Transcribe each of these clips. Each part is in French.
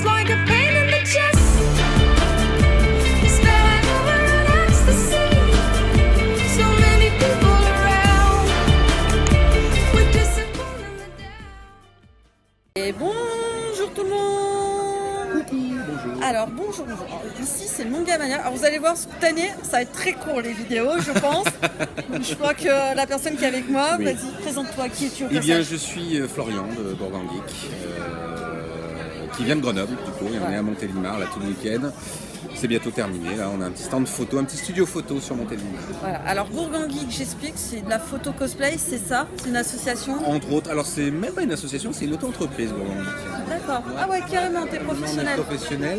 just like a pain in the chest. Spilling over in ecstasy. So many people around. We're disappointed in the down. Et bonjour tout le monde. Bonjour. Alors bonjour. Alors, ici c'est Manga Mania. Alors vous allez voir cette année, ça va être très court les vidéos, je pense. Je crois que la personne qui est avec moi, Oui. vas-y, présente-toi, qui es-tu au Eh bien, passage? je suis Florian de Bourgogne Geek, qui vient de Grenoble, du coup, et on est à Montélimar là tout le week-end. C'est bientôt terminé, là on a un petit stand photo, un petit studio photo sur Montélimar. Voilà. Alors Bourgogne Geek, j'explique, c'est de la photo cosplay, c'est ça? C'est une association? Entre autres, alors c'est même pas une association, c'est une auto-entreprise Bourgogne Geek. D'accord. Ah ouais, carrément, t'es On est professionnel. professionnel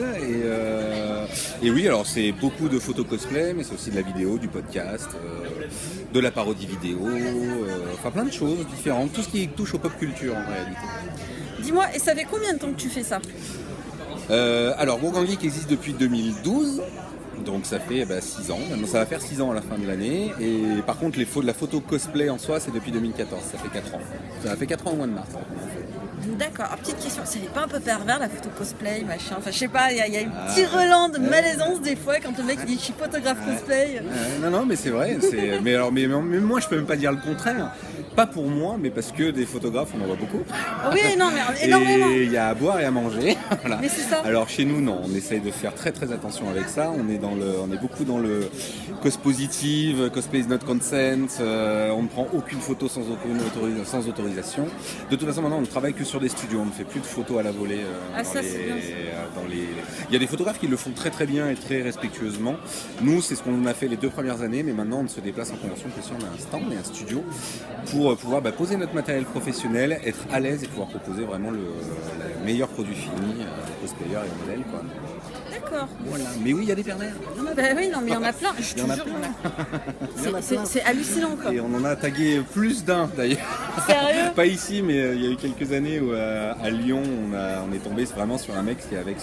et oui, alors c'est beaucoup de photos cosplay, mais c'est aussi de la vidéo, du podcast, de la parodie vidéo, enfin plein de choses différentes, tout ce qui touche aux pop culture en réalité. Dis-moi, et ça fait combien de temps que tu fais ça? Alors Bourgogne Geek existe depuis 2012, donc ça fait 6 ans, maintenant ça va faire 6 ans à la fin de l'année, et par contre la photo cosplay en soi c'est depuis 2014, ça fait 4 ans. Ça a fait 4 ans au mois de mars. D'accord. Alors, petite question, ça n'est pas un peu pervers la photo cosplay, machin? Enfin, je sais pas, il y a une petit relent de malaisance des fois quand le mec il dit je suis photographe cosplay. Non, mais c'est vrai, mais moi je peux même pas dire le contraire. Pas pour moi, mais parce que des photographes on en voit beaucoup. Oui, non, mais énormément. Et il y a à boire et à manger. Voilà. Mais c'est ça. Alors chez nous, non, on essaye de faire très très attention avec ça. On est beaucoup dans le cause positive, cosplay is not consent. On ne prend aucune photo sans autorisation. De toute façon, maintenant, on ne travaille que sur des studios. On ne fait plus de photos à la volée. Ça, c'est bien, Il y a des photographes qui le font très très bien et très respectueusement. Nous, c'est ce qu'on a fait les 2 premières années, mais maintenant, on se déplace en convention que si on a un stand et un studio pour pouvoir poser notre matériel professionnel, être à l'aise et pouvoir proposer vraiment le meilleur produit fini aux cosplayers et aux modèles, quoi. D'accord. Voilà. Mais oui, il y a des pervers. Oui, non, mais il y en a plein. Je Il y en te a jure, plein. il y en a. Il y en a plein. C'est hallucinant, quoi. Et on en a tagué plus d'un d'ailleurs. Sérieux? Pas ici, mais il y a eu quelques années où à Lyon, on est tombé vraiment sur un mec qui avec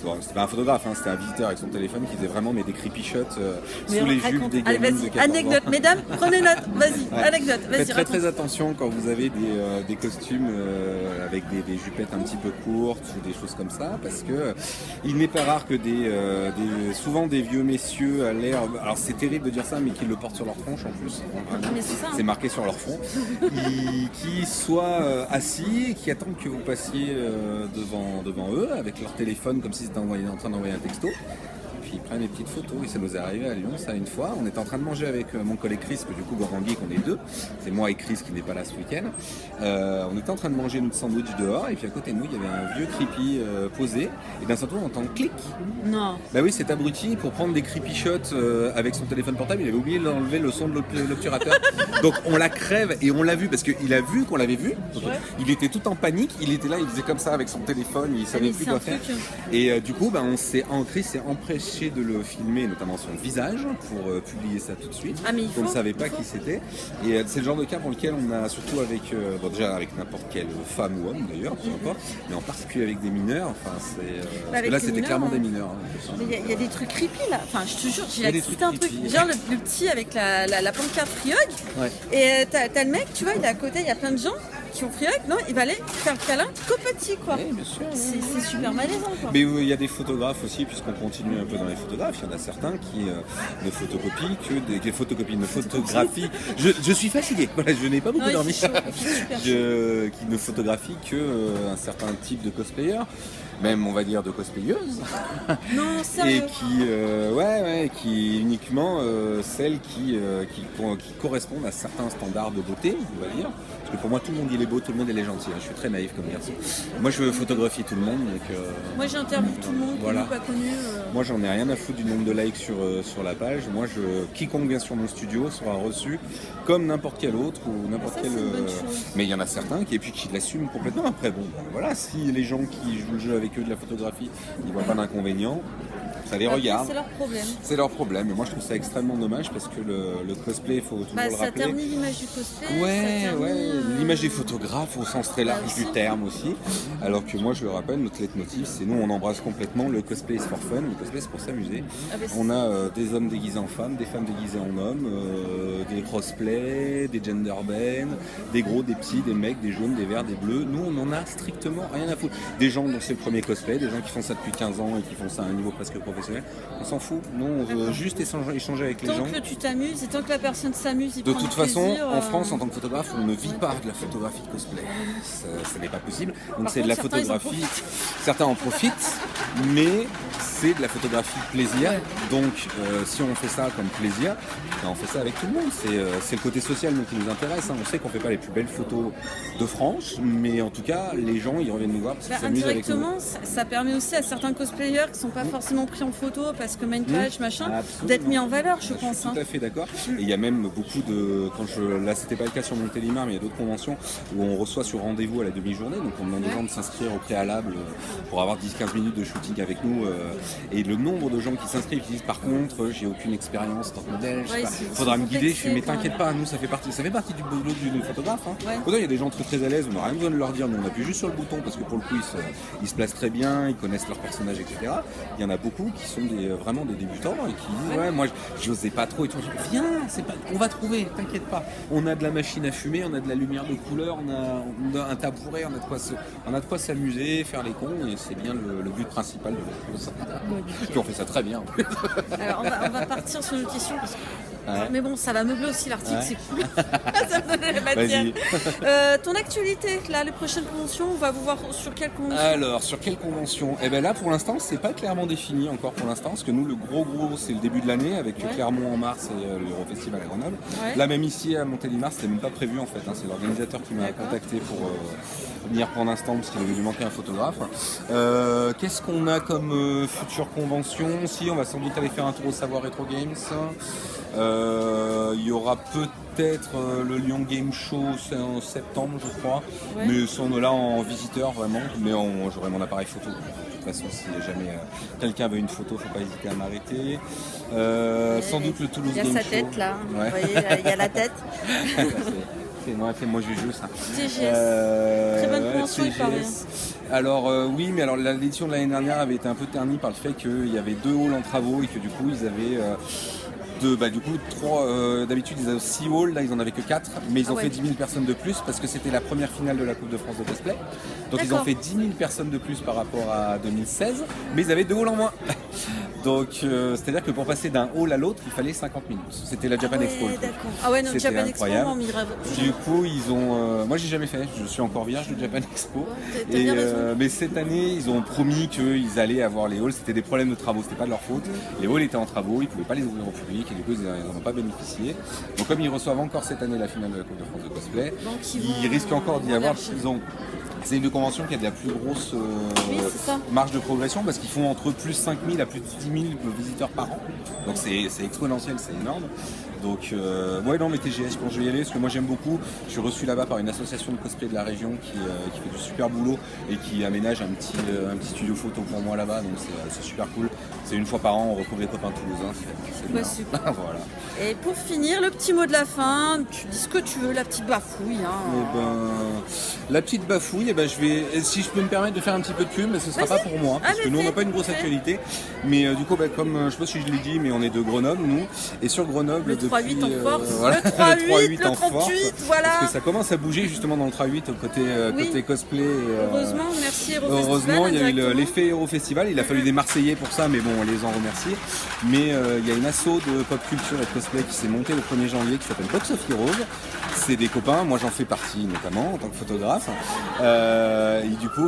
bon, c'était pas un photographe, hein, c'était un visiteur avec son téléphone qui faisait vraiment des creepy shots sous les jupes des Allez, gamines de vas-y, 14 ans. anecdote. Mesdames, prenez note. Vas-y, Ouais. anecdote. Vas-y, Faites très raconte. très attention quand vous avez des costumes avec des jupettes un petit peu courtes ou des choses comme ça, parce que il n'est pas rare que souvent des vieux messieurs à l'air, alors c'est terrible de dire ça, mais qui le portent sur leur tronche en plus. Mais c'est ça, hein. C'est marqué sur leur front, qui soient assis et qui attendent que vous passiez devant eux avec leur téléphone comme s'ils étaient en train d'envoyer un texto. Puis ils prennent des petites photos, et ça nous est arrivé à Lyon ça une fois. On était en train de manger avec mon collègue Chris, que du coup Bourgogne Geek on est 2, c'est moi et Chris qui n'est pas là ce week-end. On était en train de manger notre sandwich dehors, et puis à côté de nous il y avait un vieux creepy posé, et d'un seul coup on entend clic. Non. Bah oui, cet abruti, pour prendre des creepy shots avec son téléphone portable, il avait oublié d'enlever le son de l'obturateur. Donc on la crève, et on l'a vu parce qu'il a vu qu'on l'avait vu. Donc, il était tout en panique, il était là, il faisait comme ça avec son téléphone, il savait mais plus c'est quoi un faire. truc. Et du coup, Chris s'est empressé de le filmer, notamment son visage, pour publier ça tout de suite. Ah, mais il On ne faut, savait il pas faut. qui c'était. Et c'est le genre de cas pour lequel on a, surtout avec, déjà avec n'importe quelle femme ou homme d'ailleurs, peu importe, mais en particulier avec des mineurs, enfin parce avec que là les c'était mineurs, clairement hein. des mineurs. Hein. Mais il y a des trucs creepy là. Enfin, je te jure, Il y j'ai a des assisté trucs à un truc. creepy. Genre le petit avec la pancarte Free Hug. Ouais. Et t'as le mec, tu vois, il est à côté, il y a plein de gens qui ont Free Hug. Non, il va aller faire le câlin qu'au petit, quoi. Oui, bien sûr. C'est super malaisant, quoi. Mais il y a des photographes aussi, puisqu'on continue un peu dans les photographes, il y en a certains qui ne photographient ne photographient. Je suis fatigué, voilà, je n'ai pas beaucoup Non, il dormi. fait chaud, il fait super chaud. Qui ne photographient que un certain type de cosplayer, même on va dire de cosplayeuses, Non, et sérieux. qui uniquement celles qui correspondent à certains standards de beauté, on va dire. Parce que pour moi tout le monde il est beau, tout le monde il est gentil, hein. Je suis très naïf comme garçon. Moi je veux photographier tout le monde, donc Moi, j'interviewe tout le monde, voilà. connu, pas connu. moi j'en ai rien à foutre du nombre de likes sur la page. Moi quiconque vient sur mon studio sera reçu comme n'importe quel autre ou n'importe Ça, quel. c'est une bonne chose. Mais il y en a certains qui l'assument complètement. Après bon, voilà, si les gens qui jouent le jeu avec eux de la photographie, ils voient pas d'inconvénient, ça les Après, regarde. c'est leur problème. C'est leur problème. Et moi je trouve ça extrêmement dommage parce que le cosplay, il faut toujours le Ça rappeler. ternit l'image du cosplay. ça Ouais, ternit, l'image des photos photographe au sens très large Bah aussi. du terme aussi. Alors que moi, je le rappelle, notre leitmotiv, c'est nous, on embrasse complètement le cosplay is for fun. Le cosplay, c'est pour s'amuser. Ah, bah, c'est- On a des hommes déguisés en femmes, des femmes déguisées en hommes, des crossplay, des genderbend, des gros, des petits, des mecs, des jaunes, des verts, des bleus. Nous, on en a strictement rien à foutre. Des gens dont c'est le premier cosplay, des gens qui font ça depuis 15 ans et qui font ça à un niveau presque professionnel. On s'en fout. Nous, on veut juste échanger avec les Tant gens. que tu t'amuses et tant que la personne s'amuse, il De prend toute du façon, plaisir, en France, en tant que photographe, on ne vit pas de la photographie de cosplay. Ça n'est pas possible. Donc c'est de la contre, certains, ils en photographie. Certains en profitent, mais c'est de la photographie de plaisir. Ouais. Donc si on fait ça comme plaisir, ben, on fait ça avec tout le monde. C'est le côté social nous, qui nous intéresse. Hein. On sait qu'on fait pas les plus belles photos de France, mais en tout cas, les gens ils reviennent nous voir parce qu'ils s'amusent avec nous. indirectement, ça permet aussi à certains cosplayers qui sont pas forcément pris en photo parce que main page, machin, Absolument. d'être mis en valeur, je Je pense. suis hein. tout à fait d'accord. Et il y a même beaucoup de. Là, c'était pas le cas sur Montélimar, mais il y a d'autres conventions où on reçoit sur rendez-vous à la demi-journée. Donc, on demande aux gens de s'inscrire au préalable pour avoir 10-15 minutes de shooting avec nous. Et le nombre de gens qui s'inscrivent qui disent par contre, j'ai aucune expérience en tant que modèle, Ouais, faudra ils me sont guider. Je suis, mais complexés, t'inquiète pas, nous, ça fait partie du boulot du photographe. Hein. Ouais. Autant il y a des gens très très à l'aise, on n'a rien besoin de leur dire, nous on appuie juste sur le bouton parce que pour le coup ils se placent très bien, ils connaissent leur personnage, etc. Il y en a beaucoup qui sont vraiment des débutants et qui disent ouais, moi j'osais pas trop et tout. Je dis, viens, on va trouver, t'inquiète pas. On a de la machine à fumer, on a de la lumière de couleur, on a un tabouret, on a de quoi s'amuser, faire les cons et c'est bien le but principal de ça. Puis on fait ça très bien. Alors on va partir sur une question parce que... Ouais. Mais bon, ça va meubler aussi l'article, Ouais. c'est cool. Ça me donne la matière. Vas-y. Ton actualité, là, les prochaines conventions, on va vous voir sur quelle convention? Alors, sur quelle convention? Eh bien là, pour l'instant, c'est pas clairement défini encore pour l'instant, parce que nous, le gros, c'est le début de l'année, avec Ouais. Clermont en mars et l'Eurofestival à Grenoble. Ouais. Là, même ici, à Montélimar, c'était même pas prévu, en fait. Hein. C'est l'organisateur qui m'a D'accord. contacté pour venir pour l'instant, parce qu'il avait dû manquer un photographe. Qu'est-ce qu'on a comme future convention? Si, on va sans doute aller faire un tour au Savoir Retro Games. Il y aura peut-être le Lyon Game Show, c'est en septembre, je crois. Ouais. Mais sont là en visiteur vraiment. Mais j'aurai mon appareil photo. De toute façon, si jamais quelqu'un veut une photo, faut pas hésiter à m'arrêter. Sans doute le Toulouse Il y a Game sa Show. tête là, Ouais. vous voyez, il y a la tête. C'est moi Juju ça. TGS. Très bonne convention, il paraît. Alors oui, mais alors l'édition de l'année dernière avait été un peu ternie par le fait qu'il y avait 2 halls en travaux et que du coup ils avaient d'habitude ils avaient 6 halls, là ils en avaient que 4, mais ils ont ouais. fait 10 000 personnes de plus parce que c'était la première finale de la Coupe de France de cosplay. Donc ils ont D'accord. fait 10 000 personnes de plus par rapport à 2016, mais ils avaient 2 halls en moins. Donc c'est-à-dire que pour passer d'un hall à l'autre, il fallait 50 minutes. C'était la Japan Ah ouais, Expo. le truc. d'accord. Ah ouais, non, C'était Japan Expo, incroyable. on m'irait. Du coup, ils ont. Moi, j'ai jamais fait. Je suis encore vierge de Japan Expo. T'as bien raison. Mais cette année, ils ont promis qu'ils allaient avoir les halls. C'était des problèmes de travaux. C'était pas de leur faute. Les halls étaient en travaux. Ils pouvaient pas les ouvrir au public et du coup, ils n'en ont pas bénéficié. Donc, comme ils reçoivent encore cette année la finale de la Coupe de France de cosplay, Donc, ils risquent encore d'y avoir. élargir. C'est une convention qui a de la plus grosse Oui, c'est ça. marge de progression parce qu'ils font entre plus 5 000 à plus de 10 000 visiteurs par an. Donc c'est exponentiel, c'est énorme. Donc ouais non mais TGS quand je vais y aller, parce que moi j'aime beaucoup. Je suis reçu là-bas par une association de cosplay de la région qui fait du super boulot et qui aménage un petit studio photo pour moi là-bas. Donc c'est super cool. C'est une fois par an, on retrouve les copains toulousains. C'est Ouais, bien. super. Voilà. Et pour finir, le petit mot de la fin, tu dis ce que tu veux, la petite bafouille. Hein. Eh ben, la petite bafouille, eh ben, si je peux me permettre de faire un petit peu de pub, mais ce ne sera pas Vas-y. pour moi, parce que nous on n'a pas une grosse Fais. actualité. Mais du coup, comme je ne sais pas si je l'ai dit, mais on est de Grenoble, nous. Et sur Grenoble, Le 3-8 depuis, en force, voilà, le 3-8, le en force, 38, voilà. Parce que ça commence à bouger justement dans le 3-8 Oui. côté cosplay. Et, Heureusement, merci Eurofestival. heureusement, il y a eu indirectement. l'effet Eurofestival. Il a fallu des Marseillais pour ça, mais bon, on les en remercie. Mais il y a une asso de pop culture et de cosplay qui s'est montée le 1er janvier qui s'appelle Box of Heroes. C'est des copains, moi j'en fais partie notamment en tant que photographe. Et du coup,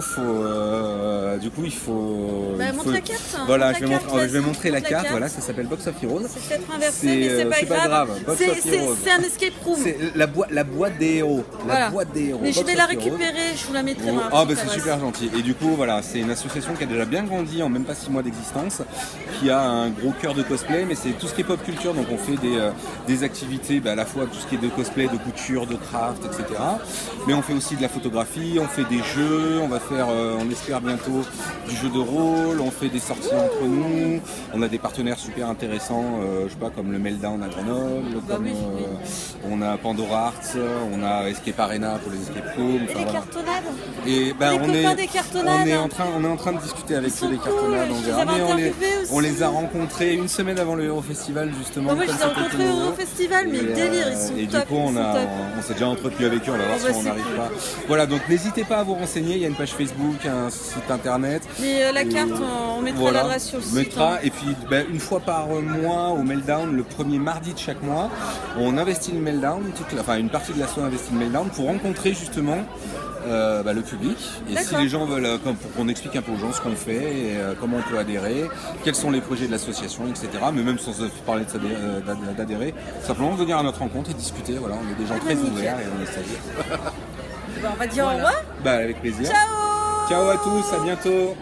il faut. Bah, il montre faut- la carte. Voilà, Montre je la vais, carte, je vais vas-y, montrer la montre la carte. carte. Voilà, ça s'appelle Box of Heroes. C'est peut-être inversé, C'est, mais c'est pas grave. Box C'est- of c'est Heroes. c'est un escape room. C'est la boîte des héros. Voilà. La boîte des héros. Mais je Box vais la of Heroes. récupérer, je vous la mettrai dans Oh, la ah petite bah c'est adresse. super gentil. Et du coup voilà, c'est une association qui a déjà bien grandi en même pas 6 mois d'existence qui a un gros cœur de cosplay, mais c'est tout ce qui est pop culture, donc on fait des activités à la fois tout ce qui est de cosplay, de couture, de craft, etc. Mais on fait aussi de la photographie, on fait des jeux, on va faire, on espère bientôt, du jeu de rôle, on fait des sorties entre nous, on a des partenaires super intéressants, je sais pas, comme le Meltdown à Grenoble, comme, on a Pandora Arts, on a Escape Arena pour les escape rooms. Et les cartonnades. Et ben, Les on copains est, des cartonnades. on est en train de discuter avec Ils sont eux des cool, cartonnades. je les avais Mais interviewés aussi. on les a rencontrés une semaine avant le Eurofestival justement. Moi je comme les ai c'était rencontrés tout au nouveau. Festival, mais Et, délire, ils sont et top. du coup, on s'est déjà entretenu avec eux, on va voir bah, si on c'est n'arrive cool. pas. Voilà, donc n'hésitez pas à vous renseigner, il y a une page Facebook, un site internet. Mais la Et carte, on mettra voilà, l'adresse sur le on site. mettra. hein. Et puis une fois par mois au Meltdown, le premier mardi de chaque mois, on investit le Meltdown, une partie de l'asso investit le Meltdown pour rencontrer justement le public. Et si D'accord. les gens veulent, pour qu'on explique un peu aux gens ce qu'on fait, et, comment on peut adhérer, quels sont les projets de l'association, etc. Mais même sans parler d'adhérer, simplement venir à notre rencontre et discuter. Voilà, on est des gens très Magnifique. ouverts et on essaye. Bah, on va dire au revoir. Avec plaisir. Ciao. Ciao à tous, à bientôt.